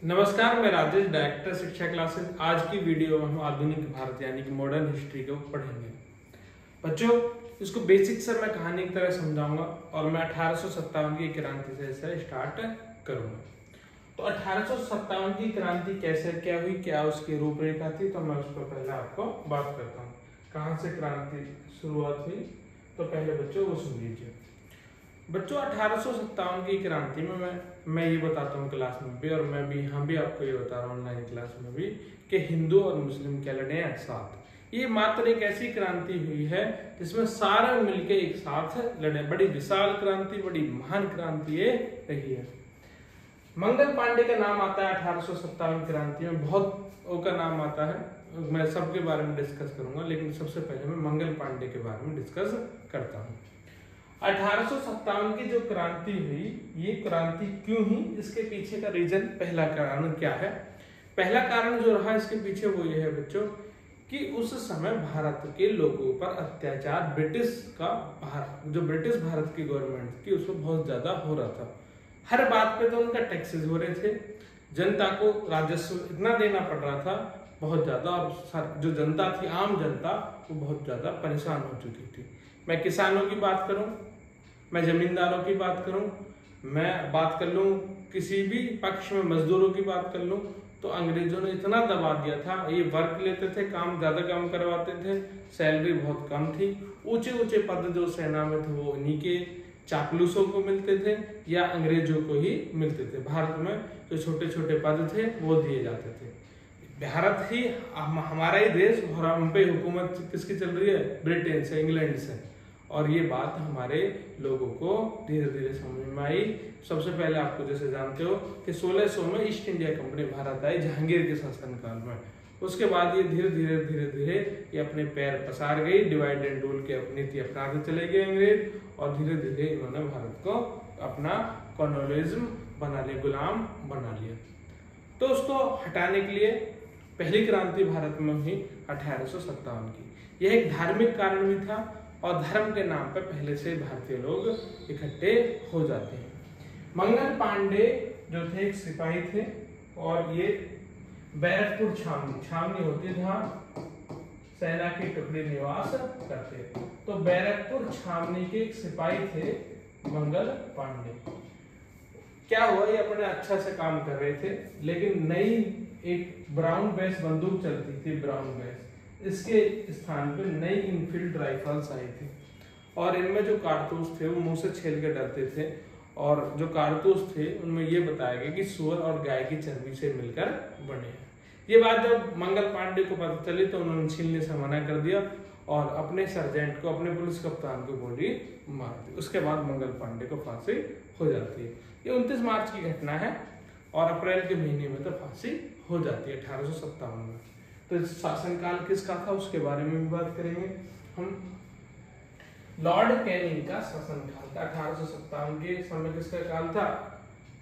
नमस्कार, मैं राजेश, डायरेक्टर शिक्षा क्लासेस। आज की वीडियो में हम आधुनिक भारत यानी कि मॉडर्न हिस्ट्री को पढ़ेंगे। बच्चों, इसको बेसिक से मैं कहानी की तरह समझाऊंगा और मैं 1857 की क्रांति से इसे स्टार्ट करूंगा। तो 1857 की क्रांति कैसे क्या हुई, क्या उसकी रूपरेखा थी, तो मैं उस पर पहले आपको बात करता हूँ। कहाँ से क्रांति शुरुआत हुई, तो पहले बच्चों वो सुन लीजिए। बच्चों, 1857 की क्रांति में मैं ये बताता हूँ क्लास में भी, और मैं भी यहाँ भी आपको ये बता रहा हूँ ऑनलाइन क्लास में भी, कि हिंदू और मुस्लिम क्या लड़े हैं साथ। ये मात्र एक ऐसी क्रांति हुई है जिसमें सारे मिलके एक साथ लड़े। बड़ी विशाल क्रांति, बड़ी महान क्रांति ये रही है। मंगल पांडे का नाम आता है 1857 क्रांति में, बहुत का नाम आता है। मैं सबके बारे में डिस्कस करूंगा, लेकिन सबसे पहले मैं मंगल पांडे के बारे में डिस्कस करता हूँ। 1857 की जो क्रांति हुई, ये क्रांति क्यों हुई, इसके पीछे का रीजन, पहला कारण क्या है। पहला कारण जो रहा इसके पीछे वो ये है बच्चों कि उस समय भारत के लोगों पर अत्याचार जो ब्रिटिश भारत की गवर्नमेंट थी उसमें बहुत ज्यादा हो रहा था। हर बात पे तो उनका टैक्सेस हो रहे थे, जनता को राजस्व इतना देना पड़ रहा था बहुत ज्यादा, और जो जनता थी, आम जनता, वो बहुत ज्यादा परेशान हो चुकी थी। मैं किसानों की बात करूं, मैं जमींदारों की बात करूं, मैं बात कर लूं किसी भी पक्ष में मजदूरों की बात कर लूं, तो अंग्रेजों ने इतना दबा दिया था। ये वर्क लेते थे, काम ज्यादा काम करवाते थे, सैलरी बहुत कम थी। ऊंचे ऊंचे पद जो सेना में थे वो उन्हीं के चापलूसों को मिलते थे या अंग्रेजों को ही मिलते थे। भारत में जो छोटे छोटे पद थे वो दिए जाते थे। भारत ही हमारा ही देश, और हम पे हुकूमत किसकी चल रही है, ब्रिटेन से, इंग्लैंड से। और ये बात हमारे लोगों को धीरे धीरे समझ में आई। सबसे पहले आपको जैसे जानते हो कि 1600 में ईस्ट इंडिया कंपनी भारत आई जहांगीर के शासनकाल में। उसके बाद ये धीरे धीरे ये अपने पैर पसार गई, डिवाइड एंड रूल की नीति अपनाते चले गए अंग्रेज, और धीरे धीरे इन्होंने भारत को अपना कॉलोनिज्म बना लिया, गुलाम बना लिया। तो उसको हटाने के लिए पहली क्रांति भारत में हुई 1857 की। यह एक धार्मिक कारण भी था, और धर्म के नाम पर पहले से भारतीय लोग इकट्ठे हो जाते हैं। मंगल पांडे जो थे एक सिपाही थे, और ये बैरकपुर छावनी होती जहाँ सेना की टुकड़ी निवास करते। तो बैरकपुर छावनी के एक सिपाही थे मंगल पांडे। क्या हुआ, ये अपने अच्छा से काम कर रहे थे, लेकिन नई एक ब्राउन बेस बंदूक चलती थी, ब्राउन बेस, इसके स्थान पे नई इनफील्ड राइफल्स आई थी, और इनमें जो कारतूस थे वो मुंह से छेल के डरते थे। और जो कारतूस थे उनमें ये बताया गया कि सूअर और गाय की चर्बी से मिलकर बने हैं। ये बात जब मंगल पांडे को पता चली तो उन्होंने छीलने से मना कर दिया, और अपने सर्जेंट को, अपने पुलिस कप्तान को गोली मार दी। उसके बाद मंगल पांडे को फांसी हो जाती है। ये 29 मार्च की घटना है, और अप्रैल के महीने में तो फांसी हो जाती है 1857 में। तो शासनकाल किसका था उसके बारे में भी बात करेंगे हम। लॉर्ड कैनिंग का शासनकाल था 1857 के समय। किसका काल था,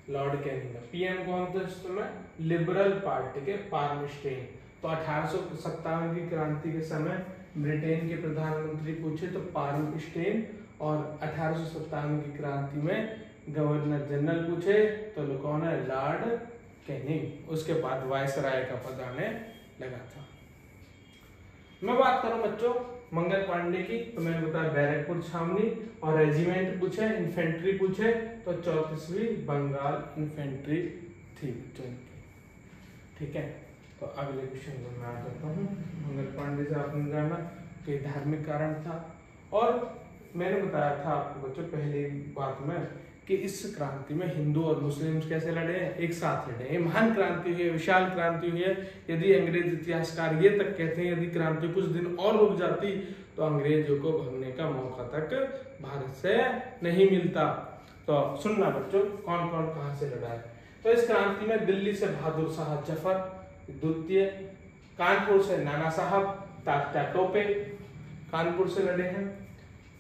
लॉर्ड कैनिंग का। पीएम कौन थे उस समय, लिबरल पार्टी के पार्मस्टेन। तो 1857 की क्रांति के समय ब्रिटेन के प्रधानमंत्री पूछे तो पार्मस्टेन, और 1857 की क्रांति में गवर्नर जनरल पूछे तो कौन है, लॉर्ड कैनिंग। उसके बाद वायसराय का पद आने लगा था। मैं बात करूं बच्चों मंगल पांडे की, तो मैंने बताया बैरकपुर छावनी, और रेजिमेंट पूछे, इन्फेंट्री पूछे तो 34वीं बंगाल इन्फेंट्री थी बच्चों की। ठीक है, तो अगले क्वेश्चन में मैं आ जाता हूँ। मंगल पांडे से आपने जाना कि धार्मिक कारण था, और मैंने बताया था आपको बच्चों पहली बात में कि इस क्रांति में हिंदू और मुस्लिम कैसे लड़े हैं, एक साथ लड़े। ये महान क्रांति हुई है, विशाल क्रांति हुई है। यदि अंग्रेज इतिहासकार ये तक कहते हैं यदि क्रांति कुछ दिन और रुक जाती तो अंग्रेजों को भगने का मौका तक भारत से नहीं मिलता। तो सुनना बच्चों कौन कौन कहां से लड़ा है। तो इस क्रांति में दिल्ली से बहादुर शाह जफर द्वितीय, कानपुर से नाना साहब तात्या टोपे कानपुर से लड़े हैं,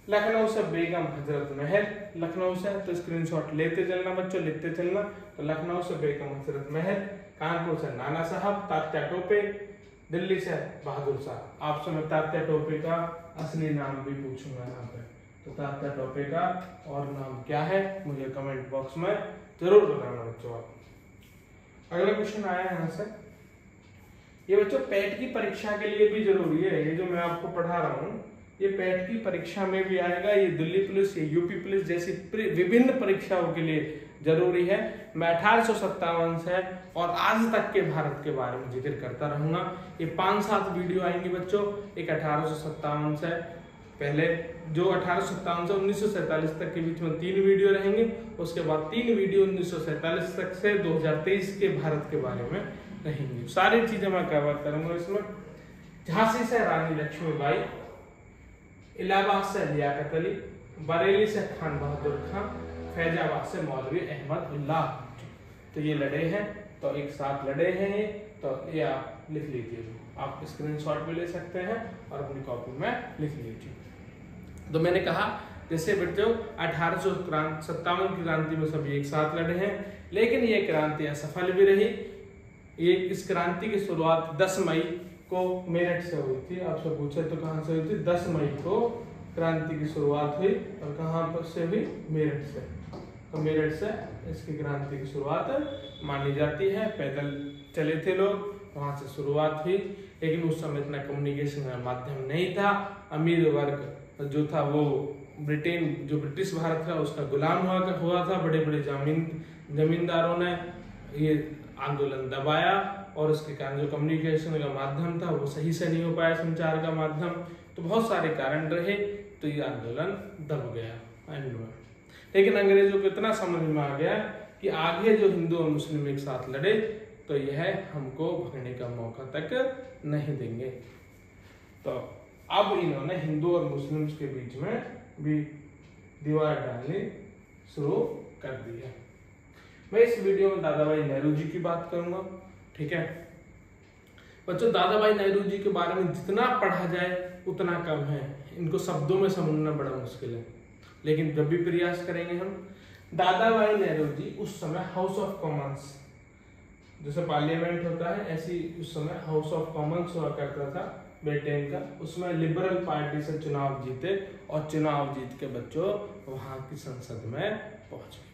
लखनऊ से बेगम हजरत महल, लखनऊ से, तो स्क्रीनशॉट लेते चलना बच्चों, लिखते चलना। तो लखनऊ से बेगम हजरत महल, कानपुर से नाना साहब तात्या टोपे, दिल्ली से बहादुर शाह। आपसे मैं तात्या टोपे का असली नाम भी पूछूंगा यहाँ पे, तो तात्या टोपे का और नाम क्या है मुझे कमेंट बॉक्स में जरूर बताना बच्चों आप। अगला क्वेश्चन आया है यहाँ से, ये बच्चों पेट की परीक्षा के लिए भी जरूरी है। ये जो मैं आपको पढ़ा रहा हूँ ये पेट की परीक्षा में भी आएगा, ये दिल्ली पुलिस, ये यूपी पुलिस जैसी विभिन्न परीक्षाओं के लिए जरूरी है। मैं 1857 से और आज तक के भारत के बारे में जिक्र करता रहूंगा। ये 5-7 वीडियो आएंगे बच्चों, एक 1857 से पहले, जो 1857 से 1947 तक के बीच में 3 वीडियो रहेंगे, उसके बाद 3 वीडियो 1947 तक से 2023 के भारत के बारे में रहेंगी। सारी चीजें मैं कवर करूंगा इसमें। झांसी से रानी लक्ष्मीबाई, इलाहाबाद से लियाकत अली, बरेली से खान बहादुर खान, फैजाबाद से मौलवी अहमद उल्लाह, तो ये लड़े हैं, तो एक साथ लड़े हैं ये, तो ये आप लिख लीजिए। आप स्क्रीनशॉट भी ले सकते हैं और अपनी कॉपी में लिख लीजिए। तो मैंने कहा जैसे बच्चों 1857 की क्रांति में सभी एक साथ लड़े हैं, लेकिन ये क्रांति असफल भी रही। ये इस क्रांति की शुरुआत 10 मई को मेरठ से हुई थी। आपसे पूछे तो कहां से हुई थी? 10 मई को क्रांति की शुरुआत हुई, और कहां पर से हुई? मेरठ से। तो मेरठ से इसकी क्रांति की शुरुआत मानी जाती है। पैदल चले थे लोग, वहां से शुरुआत हुई, लेकिन उस समय इतना कम्युनिकेशन का माध्यम नहीं था। अमीर वर्ग जो था वो ब्रिटेन, जो ब्रिटिश भारत था उसका गुलाम हुआ था। बड़े बड़े जमींदारों ने ये आंदोलन दबाया, और उसके कारण जो कम्युनिकेशन का माध्यम था वो सही से नहीं हो पाया, संचार का माध्यम, तो बहुत सारे कारण रहे, तो ये आंदोलन दब गया एंड में। लेकिन अंग्रेजों को इतना समझ में आ गया कि आगे जो हिंदू और मुस्लिम एक साथ लड़े तो यह हमको भगने का मौका तक नहीं देंगे। तो अब इन्होंने हिंदू और मुस्लिम के बीच में भी दीवार डालनी शुरू कर दी है। मैं इस वीडियो में दादा भाई नेहरू जी की बात करूंगा, ठीक है बच्चों। दादा भाई नेहरू जी के बारे में जितना पढ़ा जाए उतना कम है, इनको शब्दों में समझना बड़ा मुश्किल है, लेकिन जब भी प्रयास करेंगे हम। दादा भाई नेहरू जी उस समय हाउस ऑफ कॉमन्स, जैसे पार्लियामेंट होता है ऐसी उस समय हाउस ऑफ कॉमन्स हुआ करता था ब्रिटेन का, उसमें लिबरल पार्टी से चुनाव जीते, और चुनाव जीत के बच्चों वहां की संसद में पहुंचे।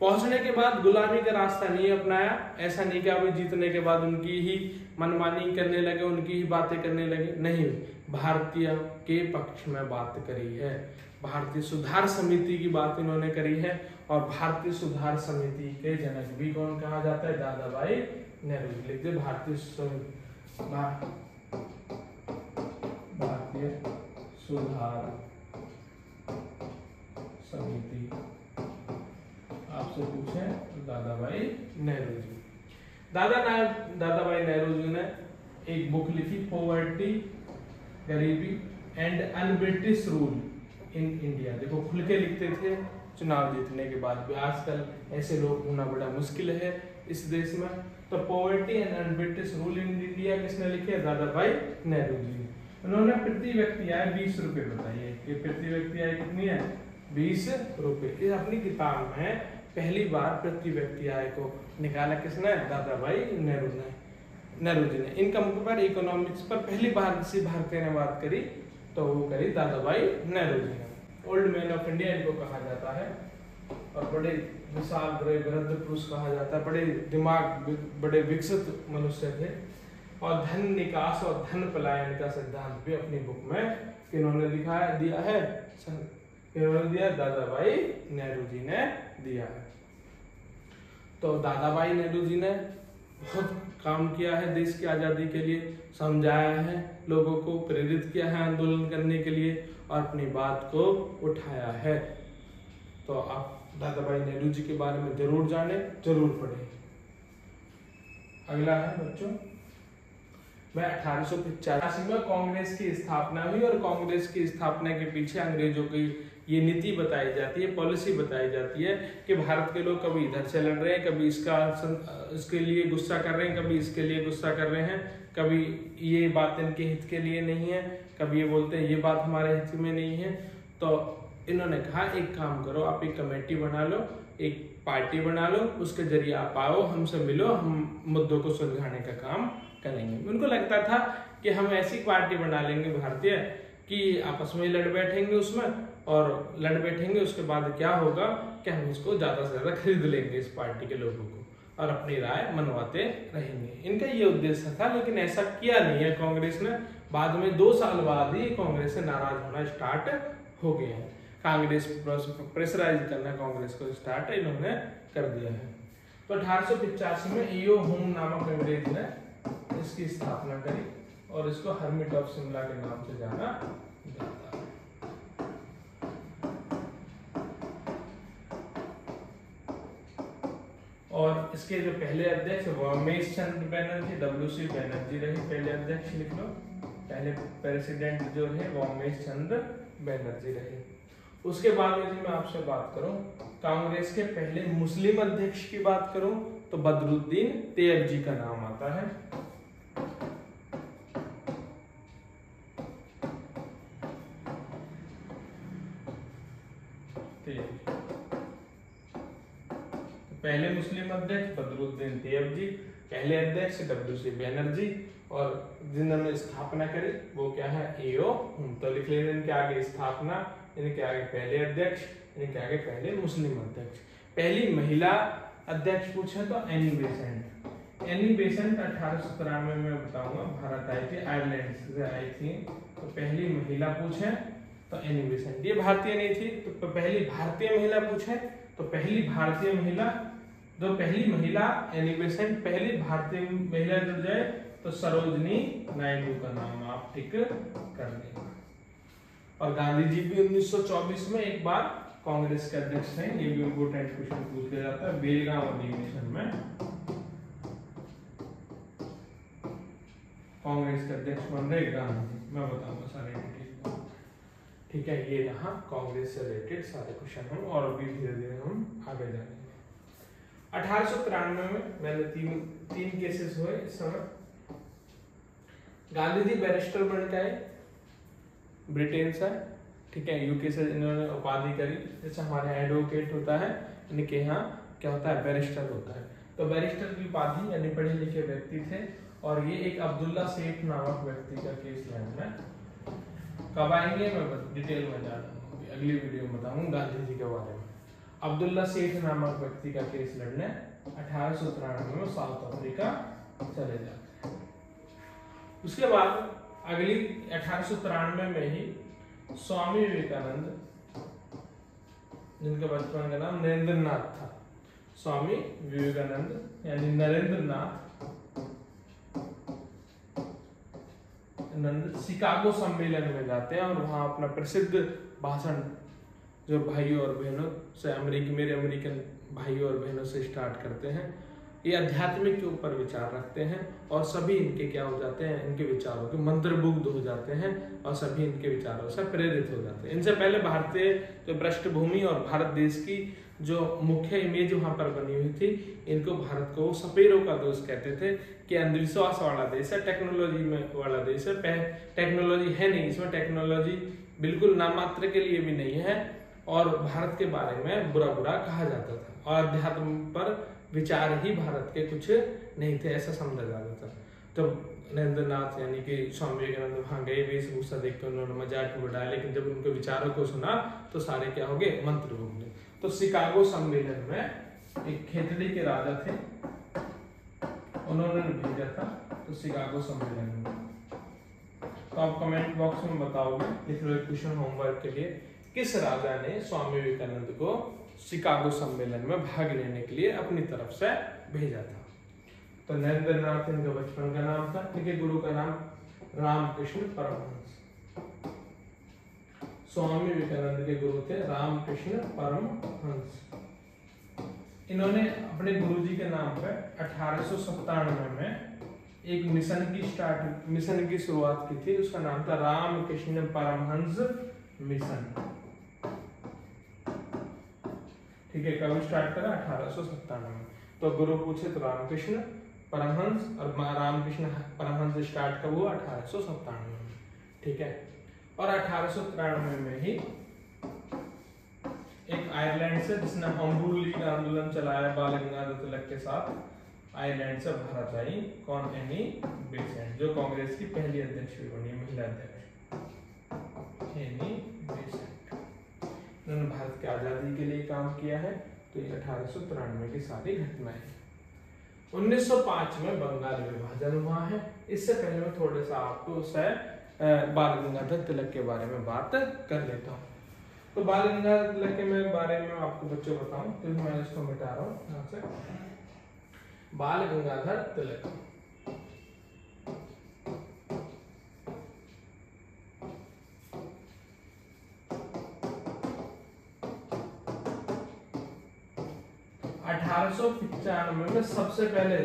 पहुंचने के बाद गुलामी का रास्ता नहीं अपनाया। ऐसा नहीं कि अभी जीतने के बाद उनकी ही मनमानी करने लगे, उनकी ही बातें करने लगे, नहीं, भारतीय के पक्ष में बात करी है। भारतीय सुधार समिति की बात इन्होंने करी है, और भारतीय सुधार समिति के जनक भी कौन कहा जाता है? दादा भाई नेहरू। लिख दे भारतीय सुधार समिति। आपसे पूछे तो दादा भाई नेहरू जी। दादा भाई नेहरू जी ने एक बुक लिखी, पॉवर्टी, गरीबी and un-British rule in India. देखो खुल के लिखते थे चुनाव जीतने के बाद भी, आजकल ऐसे लोग होना बड़ा मुश्किल है इस देश में। तो poverty and un-British rule in India किसने लिखे है? दादा भाई नेहरू जी। उन्होंने प्रति व्यक्ति आय 20 रुपए बताइए, ये प्रति व्यक्ति आय कितनी है? 20 रुपए। इस अपनी किताब में पहली बार प्रति व्यक्ति आय को निकाला किसने? दादा भाई नेहरू जी ने। इनकम पर, इकोनॉमिक्स पर पहली बार किसी भारतीय ने बात करी तो वो करी दादा भाई नेहरू जी ने। ओल्ड मैन ऑफ इंडिया इनको कहा जाता है, और बड़े विशाल बड़े वृद्ध पुरुष कहा जाता है। बड़े दिमाग, बड़े विकसित मनुष्य थे, और धन निकास और धन पलायन का सिद्धांत भी अपनी बुक में किन्होंने दिया है? किन्होंने दिया? दादा भाई नेहरू जी ने दिया है। तो दादा भाई नेहरू जी ने बहुत काम किया है देश की आजादी के लिए, समझाया है लोगों को, प्रेरित किया है आंदोलन करने के लिए, और अपनी बात को उठाया है। तो आप दादा भाई नेहरू जी के बारे में जरूर जाने, जरूर पढ़ें। अगला है बच्चों, मैं 1885 में कांग्रेस की स्थापना हुई, और कांग्रेस की स्थापना के पीछे अंग्रेजों की ये नीति बताई जाती है, पॉलिसी बताई जाती है कि भारत के लोग कभी इधर से लड़ रहे हैं, कभी इसके लिए गुस्सा कर रहे हैं, कभी इसके लिए गुस्सा कर रहे हैं, कभी ये बात इनके हित के लिए नहीं है, कभी ये बोलते हैं ये बात हमारे हित में नहीं है। तो इन्होंने कहा एक काम करो, आप एक कमेटी बना लो, एक पार्टी बना लो, उसके जरिए आप आओ, हमसे मिलो, हम मुद्दों को सुलझाने का काम करेंगे। उनको लगता था कि हम ऐसी पार्टी बना लेंगे भारतीय कि आपस में लड़ बैठेंगे उसमें, और लड़ बैठेंगे, उसके बाद क्या होगा कि हम इसको ज्यादा से ज्यादा खरीद लेंगे इस पार्टी के लोगों को। और अपनी राय मनवाते रहेंगे। इनका ये उद्देश्य था, लेकिन ऐसा किया नहीं है कांग्रेस ने। बाद में 2 साल बाद ही कांग्रेस से नाराज होना स्टार्ट हो गया है। कांग्रेस प्रेशराइज करना कांग्रेस को स्टार्ट इन्होंने कर दिया है। तो 1885 में ईओ हुम नामक अंग्रेज ने इसकी स्थापना करी और इसको हर्मिट ऑफ शिमला के नाम से जाना जाता है। और इसके जो पहले अध्यक्ष रमेश चंद्र बैनर्जी, WC बैनर्जी रहे पहले अध्यक्ष, लिख लो। पहले प्रेसिडेंट जो है रमेश चंद्र बैनर्जी रहे। उसके बाद यदि मैं आपसे बात करूं कांग्रेस के पहले मुस्लिम अध्यक्ष की बात करूं तो बदरुद्दीन तैयबजी का नाम आता है। पहले मुस्लिम अध्यक्ष बदरुद्दीन तैयबजी, पहले अध्यक्ष WC बैनर्जी, और जिन्होंने स्थापना करी वो क्या है, ईओ हुम। तो लिख लेना इनके आगे स्थापना, इनके आगे पहले अध्यक्ष, इनके आगे पहले मुस्लिम अध्यक्ष। पहली महिला अध्यक्ष पूछे तो एनी बेसेंट। एनी बेसेंट 1893 में बताऊंगा भारत आई थी, आयरलैंड से आई थी। तो पहली महिला पूछे तो एनी बेसेंट, ये भारतीय नहीं थी। तो पहली भारतीय महिला पूछे तो पहली भारतीय महिला, जो पहली महिला एनी बेसेंट, पहली भारतीय महिला जुड़ जाए तो सरोजनी नायडू का नाम आप टिक कर लेना। और गांधी जी भी 1924 में एक बार कांग्रेस के अध्यक्ष थे। ये भी इम्पोर्टेंट क्वेश्चन पूछ लिया जाता है बेलगांव अधिवेशन में। कांग्रेस के अध्यक्ष बन रहे गांधी, मैं बताऊंगा सारे डिटेल। ठीक है, ये रहा कांग्रेस से रिलेटेड सारे क्वेश्चन हम, और अभी धीरे धीरे हम आगे जाएंगे। 1893 में मैंने तीन केसेस हुए इस समय। गांधी जी बैरिस्टर बन गए ब्रिटेन से, ठीक है, यूके से इन्होंने उपाधि करी। जैसे हमारे एडवोकेट होता है, इनके यहाँ क्या होता है, बैरिस्टर होता है। तो बैरिस्टर की उपाधि, यानी पढ़े लिखे व्यक्ति थे। और ये एक अब्दुल्ला सेठ नामक व्यक्ति का केस लड़ना है। कब आएंगे मैं डिटेल में जाऊंगा, अगली वीडियो में बताऊंगा गांधी जी के बारे में। अब्दुल्ला सेठ नामक व्यक्ति का केस लड़ने 1893 में साउथ अफ्रीका चले जाते हैं। उसके बाद अगली 1893 में ही स्वामी विवेकानंद, जिनके बचपन का नाम नरेंद्र नाथ था, स्वामी विवेकानंद यानी नरेंद्र नाथ शिकागो सम्मेलन में जाते हैं और वहां अपना प्रसिद्ध भाषण जो भाइयों और बहनों से मेरे अमेरिकन भाइयों और बहनों से स्टार्ट करते हैं। ये आध्यात्मिक के ऊपर विचार रखते हैं और सभी इनके क्या हो जाते हैं, इनके विचारों के मंत्रमुग्ध हो जाते हैं और सभी इनके विचारों से प्रेरित हो जाते हैं। इनसे पहले भारतीय जो पृष्ठभूमि और भारत देश की जो मुख्य इमेज वहां पर बनी हुई थी, इनको भारत को सपेरों का देश कहते थे कि अंधविश्वास वाला देश है, टेक्नोलॉजी में वाला देश है। टेक्नोलॉजी है नहीं, इसमें टेक्नोलॉजी बिल्कुल नामात्र के लिए भी नहीं है और भारत के बारे में बुरा बुरा कहा जाता था और अध्यात्म पर विचार ही भारत के कुछ नहीं थे, ऐसा समझा जाता था। तो नरेंद्र नाथ यानी कि स्वामी विवेकानंद वहां गए, वेशभूषा देख कर उन्होंने मजाक उड़ाया, लेकिन जब उनके विचारों को सुना तो सारे क्या हो गए, मंत्रमुग्ध। तो शिकागो सम्मेलन में एक खेतड़ी के राजा थे, उन्होंने भेजा था तो शिकागो सम्मेलन में। तो आप कमेंट बॉक्स में बताओगे, लिख लो क्वेश्चन होमवर्क के लिए, किस राजा ने स्वामी विवेकानंद को शिकागो सम्मेलन में भाग लेने के लिए अपनी तरफ से भेजा था। तो नरेंद्र नाथ इनका बचपन का नाम था, इनके गुरु का नाम रामकृष्ण परमहंस। स्वामी विवेकानंद के गुरु थे रामकृष्ण परमहंस। इन्होंने अपने गुरुजी के नाम पर 1897 में एक मिशन की शुरुआत की थी, उसका नाम था रामकृष्ण परमहंस मिशन। ठीक है, कब स्टार्ट करा, 1897 में। तो गुरु पूछे तो रामकृष्ण परमहंस, और रामकृष्ण परमहंस स्टार्ट कब हुआ, 1897 में। ठीक है, और 1893 में ही एक आयरलैंड से, जिसने होम रूल लीग आंदोलन चलाया बाल गंगाधर तिलक के साथ, आयरलैंड से भारत आई, कौन, एनी बेसेंट, जो कांग्रेस की पहली अध्यक्ष भी बनी, महिला अध्यक्ष एनी बेसेंट। उन्होंने भारत की आजादी के लिए काम किया है। तो ये 1893 की सारी घटनाएं। 1905 में बंगाल विभाजन हुआ है। इससे पहले मैं थोड़ा सा आपको बाल गंगाधर तिलक के बारे में बात कर लेता हूँ। तो बाल गंगाधर तिलक के बारे में आपको बच्चों बताऊं, तो मैं इसको मिटा रहा हूँ यहाँ से। बाल गंगाधर तिलक 1895 में सबसे पहले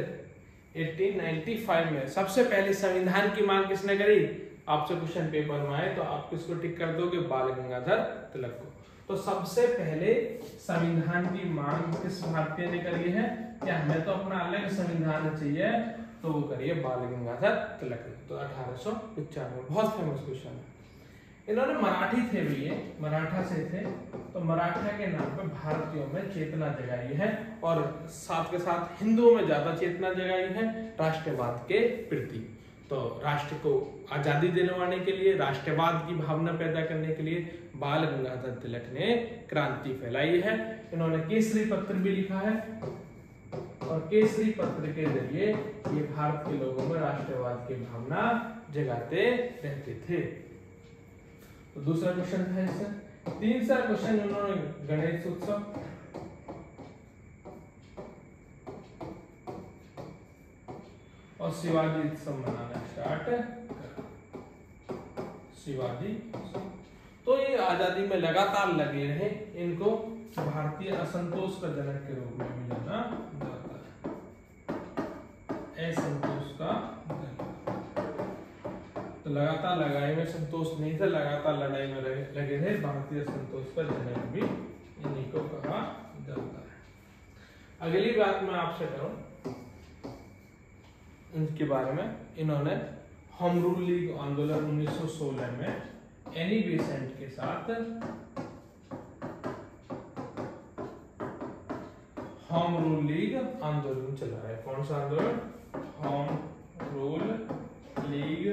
1895 में सबसे पहले संविधान की मांग किसने करी? आपसे क्वेश्चन पेपर में आए तो आप किसको टिक कर दोगे? बाल गंगाधर तिलक को। तो सबसे पहले संविधान की मांग किस भारतीय ने करी है? क्या हमें तो अपना अलग संविधान चाहिए, तो वो करिए बाल गंगाधर तिलक ने। तो 1895 बहुत फेमस क्वेश्चन है। इन्होंने मराठी थे भी, ये मराठा से थे, तो मराठा के नाम पे भारतीयों में चेतना जगाई है और साथ के साथ हिंदुओं में ज्यादा चेतना जगाई है राष्ट्रवाद के प्रति। तो राष्ट्र को आजादी दिलवाने के लिए, राष्ट्रवाद की भावना पैदा करने के लिए बाल गंगाधर तिलक ने क्रांति फैलाई है। इन्होंने केसरी पत्र भी लिखा है और केसरी पत्र के जरिए ये भारत के लोगों में राष्ट्रवाद की भावना जगाते रहते थे। तो दूसरा क्वेश्चन है इससे। तीसरा क्वेश्चन उन्होंने गणेश उत्सव और शिवाजी उत्सव मनाना स्टार्ट करा। शिवाजी, तो ये आजादी में लगातार लगे रहे। इनको भारतीय असंतोष का जनक के रूप में भी जाना जाता है, असंतोष का जनक। तो लगातार लड़ाई में संतोष नहीं था, लगातार लड़ाई में लगे थे। भारतीय संतोष का जनक भी इन्हीं को कहा जाता है। अगली बात मैं आपसे करूं इनके बारे में। इन्होंने होम रूल लीग आंदोलन 1916 में एनी बेसेंट के साथ होम रूल लीग आंदोलन चला है। कौन सा आंदोलन? Home rule league.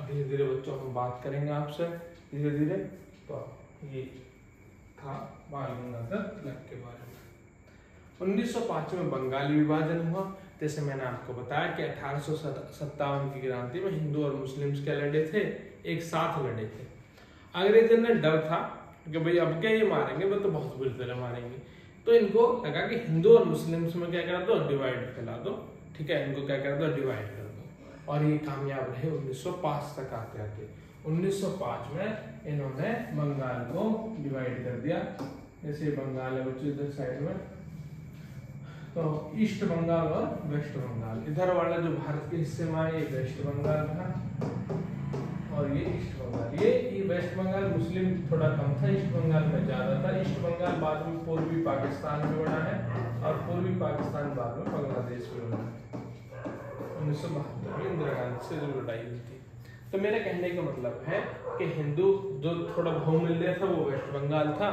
धीरे धीरे बच्चों हम बात करेंगे आपसे धीरे धीरे। तो ये था बाल गंगाधर तिलक के बारे में। 1905 में बंगाल विभाजन हुआ। जैसे मैंने आपको बताया कि 1857 की क्रांति में हिंदू और मुस्लिम्स क्या लड़े थे? एक साथ लड़े थे। अंग्रेजों ने डर था कि भाई अब क्या ये मारेंगे, वो तो बहुत बुरी तरह मारेंगे। तो इनको लगा कि हिंदू और मुस्लिम्स में क्या कर दो? डिवाइड फैला दो। ठीक है, इनको क्या कर दो? डिवाइड कर दो। और ये कामयाब रहे 1905 तक आते आते। 1905 में इन्होंने बंगाल को डिवाइड कर दिया। जैसे बंगाल है बच्चों इधर साइड में, तो ईस्ट बंगाल और वेस्ट बंगाल। इधर वाला जो भारत के हिस्से में ये वेस्ट बंगाल था और ये ईस्ट बंगाल। ये वेस्ट बंगाल मुस्लिम थोड़ा कम था, ईस्ट बंगाल में ज्यादा था। ईस्ट बंगाल बाद में पूर्वी पाकिस्तान में बना है और पूर्वी पाकिस्तान बाद में बांग्लादेश में बना है। 1972 में इंदिरा गांधी से जो लड़ाई हुई थी। तो मेरे कहने का मतलब है कि हिंदू जो थोड़ा बहुमूल्य था वो वेस्ट बंगाल था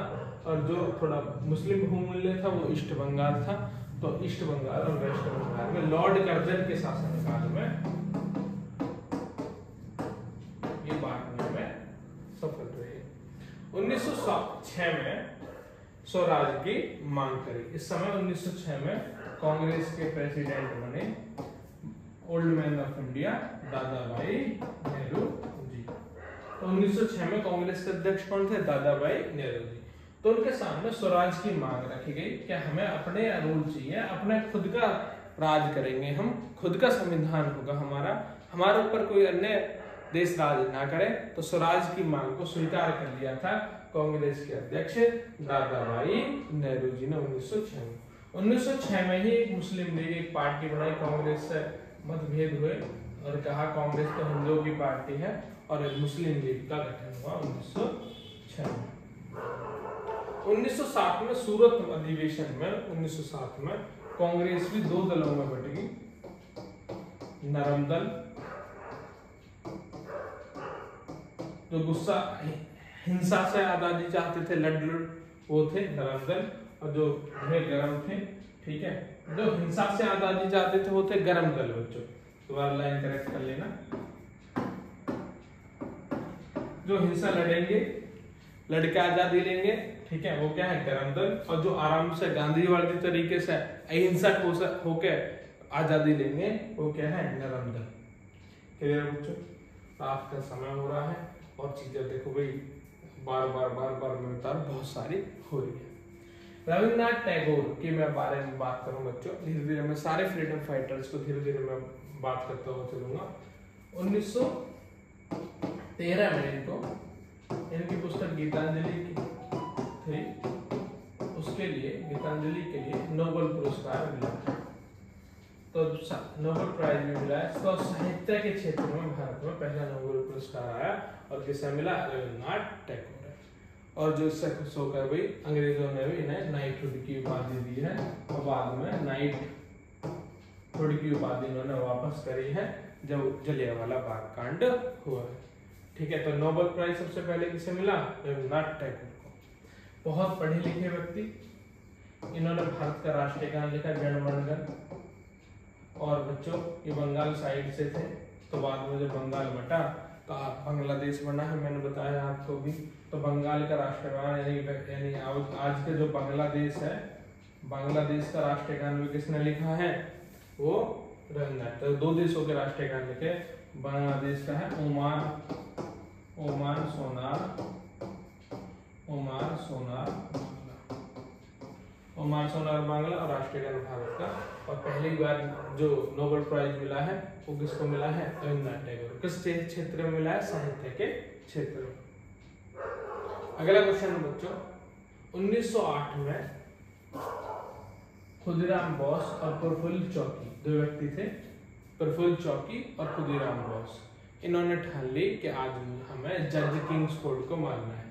और जो थोड़ा मुस्लिम बहुमूल्य था वो ईस्ट बंगाल था। तो ईस्ट बंगाल और वेस्ट बंगाल में लॉर्ड कर्जन के शासनकाल में ये बांटने में सफल रहे। 1906 में स्वराज की मांग करी। इस समय 1906 में कांग्रेस के प्रेसिडेंट बने ओल्ड मैन ऑफ इंडिया दादा भाई नेहरू जी। तो 1906 में कांग्रेस के अध्यक्ष कौन थे? दादा भाई नेहरू जी। तो उनके सामने स्वराज की मांग रखी गई कि हमें अपने रूल चाहिए, अपने खुद का राज करेंगे, हम खुद का संविधान होगा हमारा, हमारे ऊपर कोई अन्य देश राज ना करे। तो स्वराज की मांग को स्वीकार कर लिया था कांग्रेस के अध्यक्ष दादा भाई नेहरू जी ने 1906 में। 1906 में ही एक मुस्लिम लीग एक पार्टी बनाई। कांग्रेस से मतभेद हुए और कहा कांग्रेस तो हिंदुओं की पार्टी है और एक मुस्लिम लीग का गठन हुआ 1906 में। 1907 में सूरत अधिवेशन में 1907 में कांग्रेस भी दो दलों में बट गई। नरम दल जो गुस्सा हिंसा से आजादी चाहते थे, लड़ वो थे नरम दल, और जो गरम थे, ठीक है, जो हिंसा से आजादी चाहते थे वो थे गरम दल। बच्चों दोबारा लाइन करेक्ट कर लेना। जो हिंसा लड़के आजादी लेंगे, ठीक है, वो क्या है करमदल, और जो आराम से गांधीवादी तरीके से अहिंसक होके आजादी लेंगे वो क्या है नरमदल। क्लियर बच्चों? आपका समय हो रहा है और चीजें देखो भाई बार बार में उतार बहुत सारी हो रही है। रविन्द्रनाथ टैगोर की मैं बारे में बात करूं बच्चों, धीरे धीरे मैं सारे फ्रीडम फाइटर्स को धीरे धीरे मैं बात करता हुआ चलूंगा। 1913 में इनकी पुस्तक गीतांजलि की थी, उसके लिए गीतांजलि के लिए नोबेल पुरस्कार मिला है। तो नोबेल प्राइज भी मिला है, तो साहित्य के क्षेत्र में भारत में पहला नोबेल पुरस्कार आया और किसे मिला? रविन्द्रनाथ टैगोर। और जो इससे खुश होकर भी अंग्रेजों ने भी इन्हें नाइटहुड की उपाधि दी है और बाद में नाइटहुड की उपाधि इन्होंने वापस करी है जब जलियांवाला बाग कांड हुआ है। ठीक है, तो नोबेल प्राइज सबसे पहले किसे मिला? रविन्द्रनाथ टैगोर को। बहुत पढ़े लिखे व्यक्ति, इन्होंने भारत का राष्ट्रीय गान लिखा जन गण मन। और बच्चों ये बंगाल साइड से थे, तो बाद में जब बंगाल बटा तो बांग्लादेश बना है, मैंने बताया आपको भी। तो बंगाल का राष्ट्रगान यानी आज के जो बांग्लादेश है, बांग्लादेश का राष्ट्रीय गान भी किसने लिखा है? वो रविन्द्रनाथ। तो दो देशों के राष्ट्रीय गान लिखे, बांग्लादेश का है ओमान सोनार बांग्ला और राष्ट्रीय गान भारत का। और पहली बार जो नोबेल प्राइज मिला है वो किसको मिला है? रविन्द्रनाथ टैगोर। किस क्षेत्र में मिला है? साहित्य के क्षेत्र में। अगला क्वेश्चन बच्चों, 1908 में खुदीराम बोस और प्रफुल्ल चौकी, दो व्यक्ति थे, प्रफुल्ल चौकी और खुदीराम बोस। इन्होंने ठान ली कि आज हमें जज किंग्सफोर्ड को मारना है।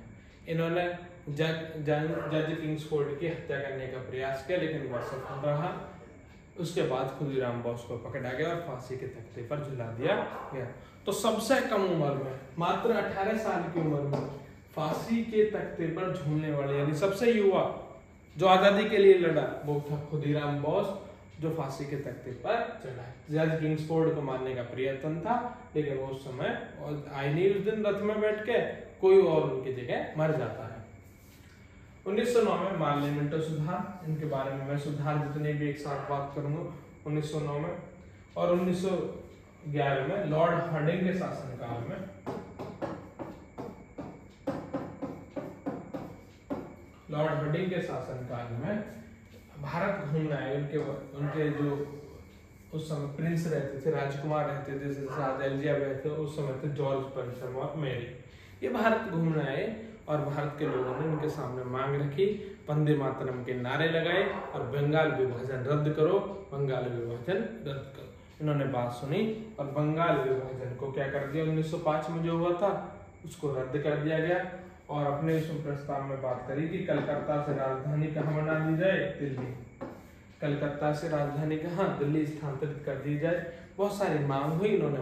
इन्होंने जज किंग्सफोर्ड की हत्या करने का प्रयास किया, लेकिन वह असफल रहा। उसके बाद खुदीराम बोस को पकड़ा गया और फांसी के तख्ते पर झुला दिया गया। तो सबसे कम उम्र में, मात्र 18 साल की उम्र में फांसी के तख्ते पर झूलने वाले यानी सबसे युवा जो आजादी के लिए लड़ा वो था खुदीराम बोस, जो फांसी के तख्ते पर चढ़ा। जज किंग्सफोर्ड को मारने का प्रयत्न था, लेकिन उस समय आई नहीं उस दिन रथ में बैठ के, कोई और उनकी जगह मर जाता है। 1909 में पार्लियामेंट सुधार, इनके बारे में मैं सुधार जितने भी एक साथ बात करूंगा 1909 में। और 1911 में लॉर्ड हार्डिंग के शासनकाल में भारत घूमना है। उनके जो उस समय प्रिंस रहते थे, राजकुमार रहते थे, जैसे राजा एलिजाबेथ थे, उस समय थे जॉर्ज पंचम और मैरी। ये भारत घूमना है और भारत के लोगों ने उनके सामने मांग रखी, वंदे मातरम के नारे लगाए और बंगाल विभाजन रद्द करो, बंगाल विभाजन रद्द करो। इन्होंने बात सुनी और बंगाल विभाजन को क्या कर दिया? 1905 में जो हुआ था उसको रद्द कर दिया गया। और अपने इस प्रस्ताव में बात करी कि कलकत्ता से राजधानी कहाँ बना दी जाए? दिल्ली। कलकत्ता से राजधानी कहाँ? दिल्ली स्थानांतरित कर दी जाए। बहुत सारी मांग हुई, इन्होंने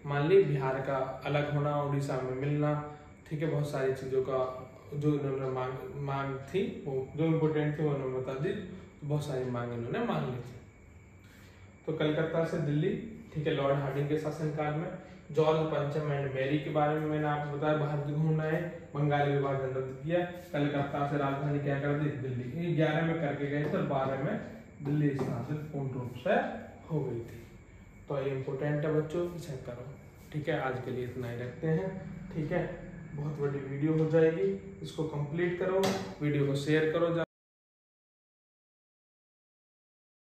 मान ली। बिहार का अलग होना, उड़ीसा में मिलना, ठीक है, बहुत सारी चीजों का जो इन्होंने मांग थी, वो जो इम्पोर्टेंट थी वो उन्होंने बता दी। बहुत सारी मांग इन्होंने मान ली थी। तो कलकत्ता से दिल्ली, ठीक है, लॉर्ड हार्डिंग के शासनकाल में। जॉर्ज पंचम एंड मैरी के बारे में मैंने आपको बताया, भारत घूमना है, बंगाल विभाजन रद्द किया, कलकत्ता से राजधानी क्या कर दी? दिल्ली। 11 में करके गए थे, 12 में दिल्ली स्थानांतरित पूर्ण रूप से हो गई थी। तो ये इंपोर्टेंट है बच्चों, चेक करो। ठीक है, आज के लिए इतना ही रखते हैं। ठीक है, बहुत बड़ी वीडियो हो जाएगी, इसको कंप्लीट करो, वीडियो को शेयर करो।